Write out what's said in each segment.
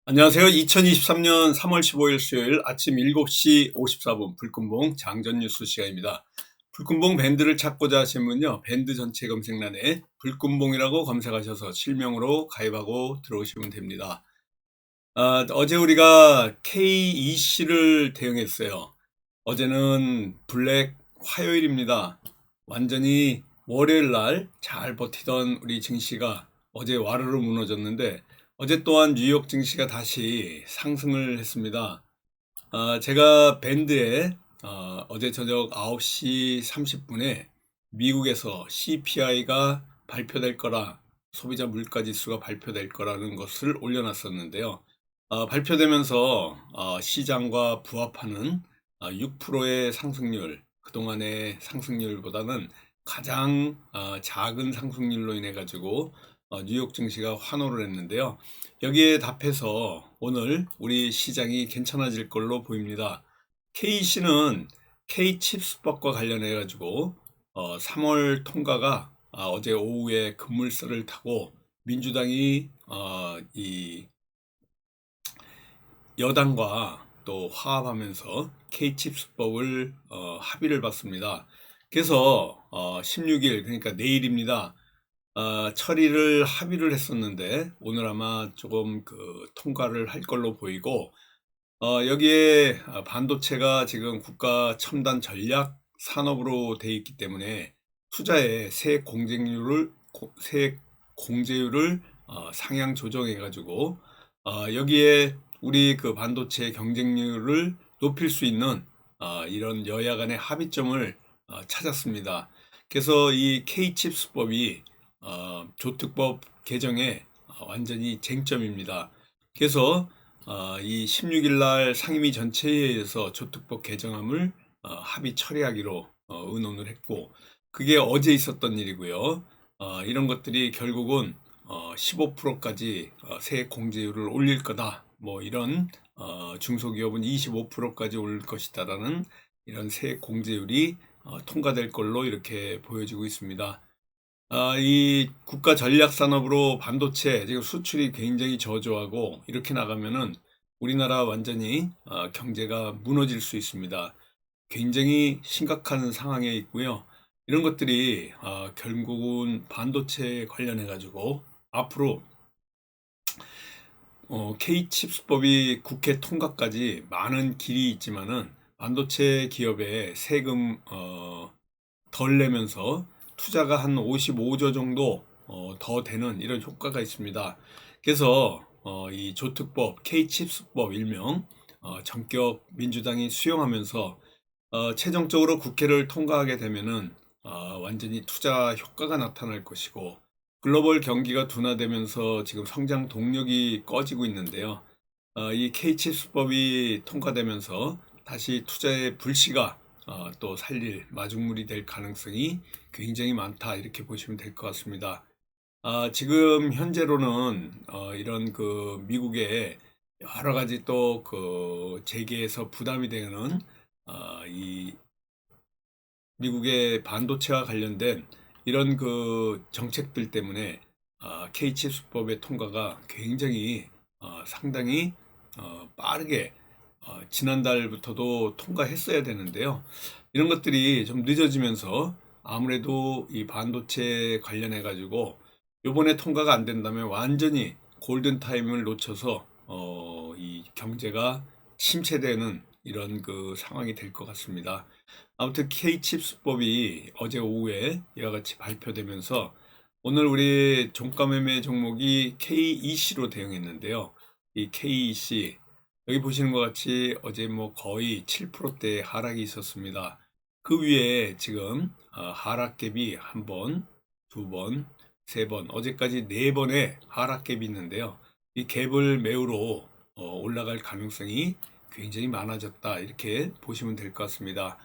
안녕하세요. 2023년 3월 15일 수요일 아침 7시 54분 불금봉 장전 뉴스 시간입니다. 불금봉 밴드를 찾고자 하시면요. 밴드 전체 검색란에 불금봉이라고 검색하셔서 실명으로 가입하고 들어오시면 됩니다. 어제 우리가 KEC를 대응했어요. 어제는 블랙 화요일입니다. 완전히 월요일 날 잘 버티던 우리 증시가 어제 와르르 무너졌는데 어제 또한 뉴욕 증시가 다시 상승을 했습니다. 제가 밴드에 어제 저녁 9시 30분에 미국에서 CPI가 발표될 거라, 소비자 물가 지수가 발표될 거라는 것을 올려놨었는데요. 발표되면서 시장과 부합하는 6%의 상승률, 그동안의 상승률보다는 가장 작은 상승률로 인해 가지고 뉴욕 증시가 환호를 했는데요. 여기에 답해서 오늘 우리 시장이 괜찮아질 걸로 보입니다. KC는 K칩스법과 관련해 가지고 3월 통과가 어제 오후에 급물살을 타고 민주당이 이 여당과 또 화합하면서 K칩스법을 합의를 봤습니다. 그래서 16일, 그러니까 내일입니다. 처리를 합의를 했었는데 오늘 아마 조금 통과를 할 걸로 보이고, 여기에 반도체가 지금 국가 첨단 전략 산업으로 돼 있기 때문에 투자에 세액 공제율을 상향 조정해 가지고 여기에 우리 반도체 경쟁률을 높일 수 있는 이런 여야 간의 합의점을 찾았습니다. 그래서 이 K칩스법이 조특법 개정에 완전히 쟁점입니다. 그래서 이 16일 날 상임위 전체회의에서 조특법 개정안을 합의 처리하기로 의논을 했고, 그게 어제 있었던 일이고요. 이런 것들이 결국은 15%까지 세액 공제율을 올릴 거다. 뭐 이런 중소기업은 25%까지 올릴 것이다라는 이런 세액 공제율이 통과될 걸로 이렇게 보여지고 있습니다. 이 국가 전략 산업으로 반도체 지금 수출이 굉장히 저조하고 이렇게 나가면은 우리나라 완전히 경제가 무너질 수 있습니다. 굉장히 심각한 상황에 있고요. 이런 것들이 결국은 반도체 관련해 가지고 앞으로 K칩스법이 국회 통과까지 많은 길이 있지만은 반도체 기업에 세금 덜 내면서 투자가 한 55조 정도 더 되는 이런 효과가 있습니다. 그래서 이 조특법, K칩스법 일명 전격 민주당이 수용하면서 최종적으로 국회를 통과하게 되면은 완전히 투자 효과가 나타날 것이고, 글로벌 경기가 둔화되면서 지금 성장 동력이 꺼지고 있는데요. 이 K칩스법이 통과되면서 다시 투자의 불씨가 또 살릴 마중물이 될 가능성이 굉장히 많다, 이렇게 보시면 될 것 같습니다. 지금 현재로는 이런 미국의 여러 가지 또 재계에서 부담이 되는 이 미국의 반도체와 관련된 이런 정책들 때문에 K칩스법의 통과가 굉장히 상당히 빠르게 지난달부터도 통과했어야 되는데요. 이런 것들이 좀 늦어지면서 아무래도 이 반도체 관련해 가지고 요번에 통과가 안 된다면 완전히 골든 타임을 놓쳐서 이 경제가 침체되는 이런 상황이 될 것 같습니다. 아무튼 K칩스법이 어제 오후에 이와 같이 발표되면서 오늘 우리 종가 매매 종목이 KEC로 대응했는데요. 이 KEC 여기 보시는 것 같이 어제 뭐 거의 7%대 하락이 있었습니다. 그 위에 지금 하락갭이 한 번, 두 번, 세 번, 어제까지 네 번의 하락갭이 있는데요. 이 갭을 메우러 올라갈 가능성이 굉장히 많아졌다, 이렇게 보시면 될 것 같습니다.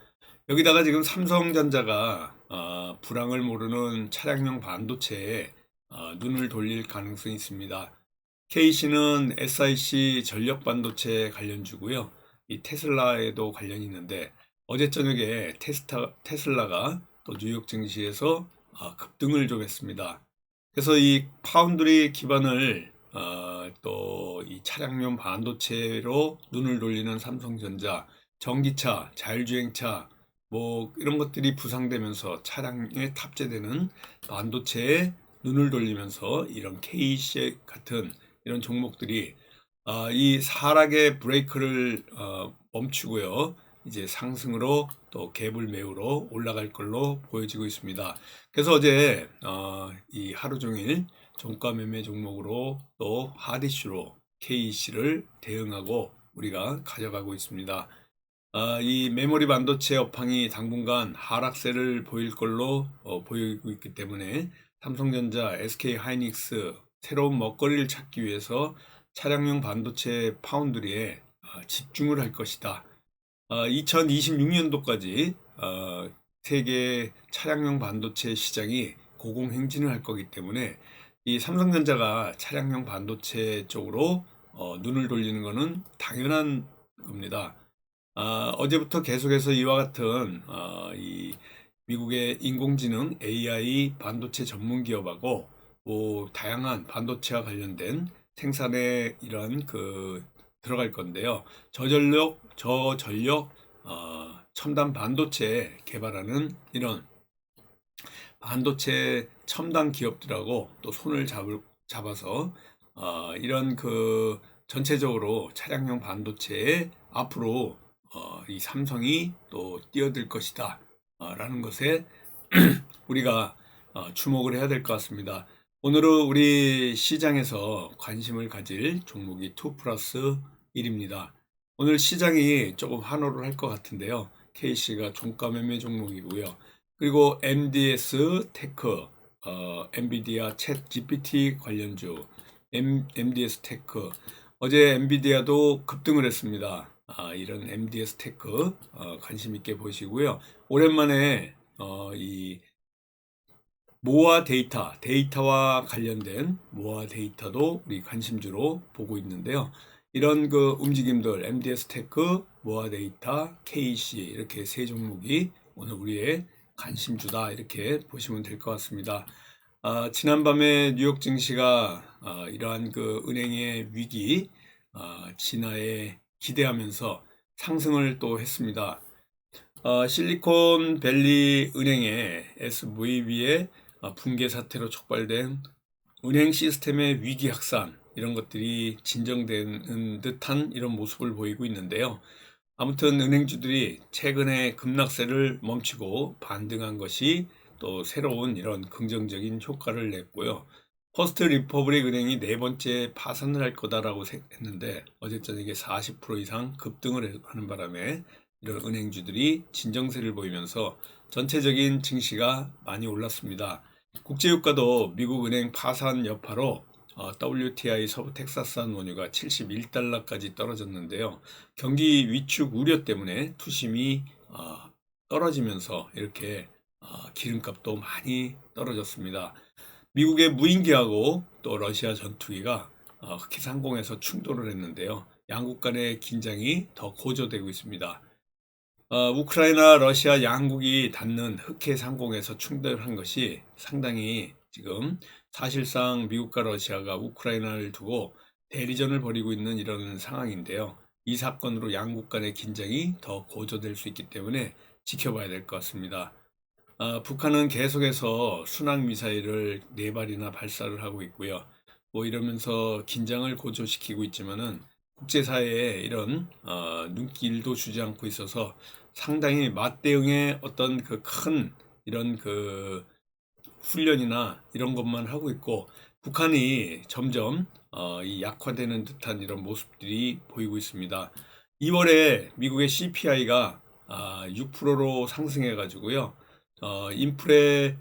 여기다가 지금 삼성전자가 불황을 모르는 차량용 반도체에 눈을 돌릴 가능성이 있습니다. KC는 SiC 전력 반도체 관련주고요. 이 테슬라에도 관련이 있는데 어제 저녁에 테슬라가 또 뉴욕 증시에서 급등을 좀 했습니다. 그래서 이 파운드리 기반을 또 이 차량용 반도체로 눈을 돌리는 삼성전자, 전기차, 자율주행차 뭐 이런 것들이 부상되면서 차량에 탑재되는 반도체에 눈을 돌리면서 이런 KC 같은 이런 종목들이 이 하락의 브레이크를 멈추고요. 이제 상승으로 또 갭을 메우러 올라갈 걸로 보여지고 있습니다. 그래서 어제 이 하루 종일 종가 매매 종목으로 또 핫이슈로 KEC를 대응하고 우리가 가져가고 있습니다. 이 메모리 반도체 업황이 당분간 하락세를 보일 걸로 보이고 있기 때문에 삼성전자, SK 하이닉스 새로운 먹거리를 찾기 위해서 차량용 반도체 파운드리에 집중을 할 것이다. 2026년도까지 세계 차량용 반도체 시장이 고공행진을 할 거기 때문에 이 삼성전자가 차량용 반도체 쪽으로 눈을 돌리는 것은 당연한 겁니다. 어제부터 계속해서 이와 같은 이 미국의 인공지능 AI 반도체 전문 기업하고 뭐 다양한 반도체와 관련된 생산에 이런 들어갈 건데요. 저전력 첨단 반도체 개발하는 이런 반도체 첨단 기업들하고 또 손을 잡아서 이런 전체적으로 차량용 반도체에 앞으로 이 삼성이 또 뛰어들 것이다 라는 것에 우리가 주목을 해야 될 것 같습니다. 오늘은 우리 시장에서 관심을 가질 종목이 2+1입니다. 오늘 시장이 조금 환호를 할 것 같은데요. KC가 종가 매매 종목이고요. 그리고 MDS 테크, 엔비디아 챗 GPT 관련주, MDS 테크. 어제 엔비디아도 급등을 했습니다. 이런 MDS 테크 관심 있게 보시고요. 오랜만에 이 모아 데이터와 관련된 모아 데이터도 우리 관심주로 보고 있는데요. 이런 움직임들 MDS 테크, 모아 데이터, KC 이렇게 세 종목이 오늘 우리의 관심주다 이렇게 보시면 될 것 같습니다. 지난밤에 뉴욕 증시가 이러한 은행의 위기 진화에 기대하면서 상승을 또 했습니다. 실리콘밸리 은행의 SVB의 붕괴 사태로 촉발된 은행 시스템의 위기 확산 이런 것들이 진정되는 듯한 이런 모습을 보이고 있는데요. 아무튼 은행주들이 최근에 급락세를 멈추고 반등한 것이 또 새로운 이런 긍정적인 효과를 냈고요. 퍼스트 리퍼블릭 은행이 네 번째 파산을 할 거다라고 했는데 어제 저녁에 40% 이상 급등을 하는 바람에 이런 은행주들이 진정세를 보이면서 전체적인 증시가 많이 올랐습니다. 국제유가도 미국 은행 파산 여파로 WTI 서부 텍사스산 원유가 71달러까지 떨어졌는데요. 경기 위축 우려 때문에 투심이 떨어지면서 이렇게 기름값도 많이 떨어졌습니다. 미국의 무인기하고 또 러시아 전투기가 흑해 상공에서 충돌을 했는데요. 양국 간의 긴장이 더 고조되고 있습니다. 우크라이나, 러시아 양국이 닿는 흑해 상공에서 충돌한 것이 상당히 지금 사실상 미국과 러시아가 우크라이나를 두고 대리전을 벌이고 있는 이런 상황인데요. 이 사건으로 양국 간의 긴장이 더 고조될 수 있기 때문에 지켜봐야 될 것 같습니다. 북한은 계속해서 순항미사일을 4발이나 발사를 하고 있고요. 뭐 이러면서 긴장을 고조시키고 있지만은 국제사회에 이런 눈길도 주지 않고 있어서 상당히 맞대응의 어떤 큰 이런 훈련이나 이런 것만 하고 있고 북한이 점점 이 약화되는 듯한 이런 모습들이 보이고 있습니다. 2월에 미국의 CPI가 6%로 상승해 가지고요. 인플레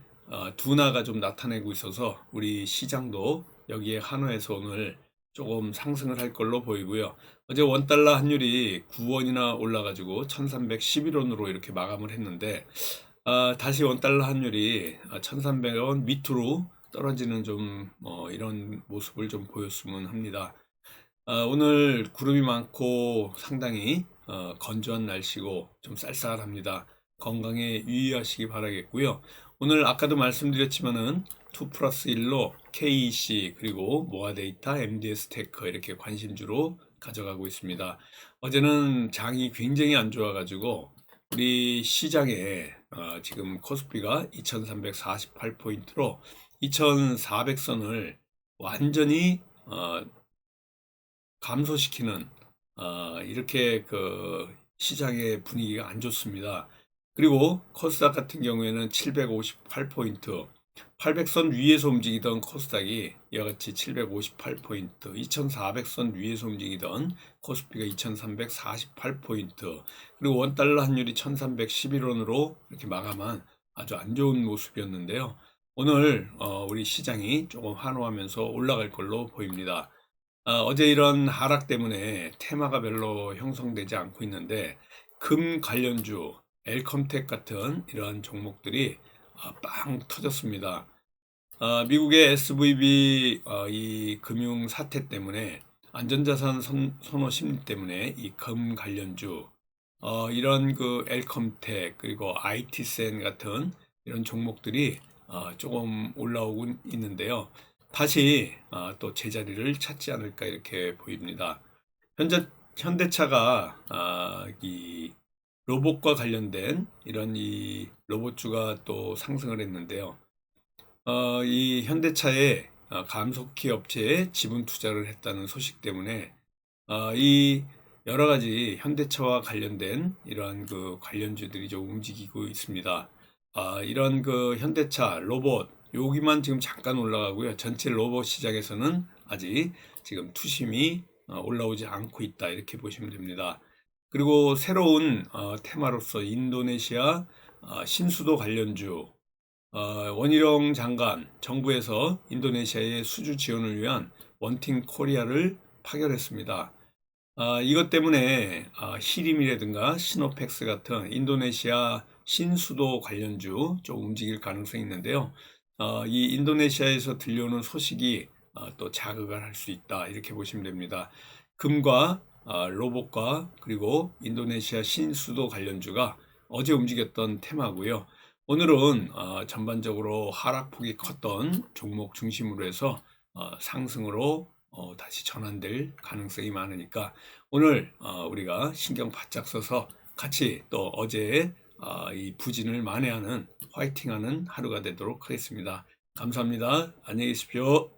둔화가 좀 나타내고 있어서 우리 시장도 여기에 한화해서 오늘 조금 상승을 할 걸로 보이고요. 어제 원달러 환율이 9원이나 올라가지고 1311원으로 이렇게 마감을 했는데 다시 원달러 환율이 1300원 밑으로 떨어지는 좀 이런 모습을 좀 보였으면 합니다. 오늘 구름이 많고 상당히 건조한 날씨고 좀 쌀쌀합니다. 건강에 유의하시기 바라겠고요. 오늘 아까도 말씀드렸지만은 2+1로 KEC 그리고 모아데이터, MDS 테크 이렇게 관심주로 가져가고 있습니다. 어제는 장이 굉장히 안 좋아가지고 우리 시장에 지금 코스피가 2348포인트로 2400선을 완전히 감소시키는 이렇게 그 시장의 분위기가 안 좋습니다. 그리고 코스닥 같은 경우에는 758포인트, 800선 위에서 움직이던 코스닥이 이와 같이 758포인트, 2400선 위에서 움직이던 코스피가 2348포인트, 그리고 원달러 환율이 1311원으로 이렇게 마감한 아주 안 좋은 모습이었는데요. 오늘 우리 시장이 조금 환호하면서 올라갈 걸로 보입니다. 어제 이런 하락 때문에 테마가 별로 형성되지 않고 있는데 금 관련주, 엘컴텍 같은 이러한 종목들이 빵 터졌습니다. 미국의 SVB 이 금융 사태 때문에 안전자산 선호 심리 때문에 이 금 관련주, 이런 그 엘컴텍 그리고 IT센 같은 이런 종목들이 조금 올라오고 있는데요. 다시 또 제자리를 찾지 않을까 이렇게 보입니다. 현대차가 이 로봇과 관련된 이런 이 로봇주가 또 상승을 했는데요. 이 현대차의 감속기 업체에 지분 투자를 했다는 소식 때문에 이 여러 가지 현대차와 관련된 이러한 그 관련주들이 좀 움직이고 있습니다. 이런 그 현대차 로봇 여기만 지금 잠깐 올라가고요. 전체 로봇 시장에서는 아직 지금 투심이 올라오지 않고 있다 이렇게 보시면 됩니다. 그리고 새로운 테마로서 인도네시아 신수도 관련주, 원희룡 장관 정부에서 인도네시아의 수주 지원을 위한 원팅 코리아를 파견했습니다. 이것 때문에 히림이라든가 시노펙스 같은 인도네시아 신수도 관련주 좀 움직일 가능성이 있는데요. 이 인도네시아에서 들려오는 소식이 또 자극을 할 수 있다 이렇게 보시면 됩니다. 금과 로봇과 그리고 인도네시아 신수도 관련주가 어제 움직였던 테마고요. 오늘은 전반적으로 하락폭이 컸던 종목 중심으로 해서 상승으로 다시 전환될 가능성이 많으니까 오늘 우리가 신경 바짝 써서 같이 또 어제의 이 부진을 만회하는 화이팅하는 하루가 되도록 하겠습니다. 감사합니다. 안녕히 계십시오.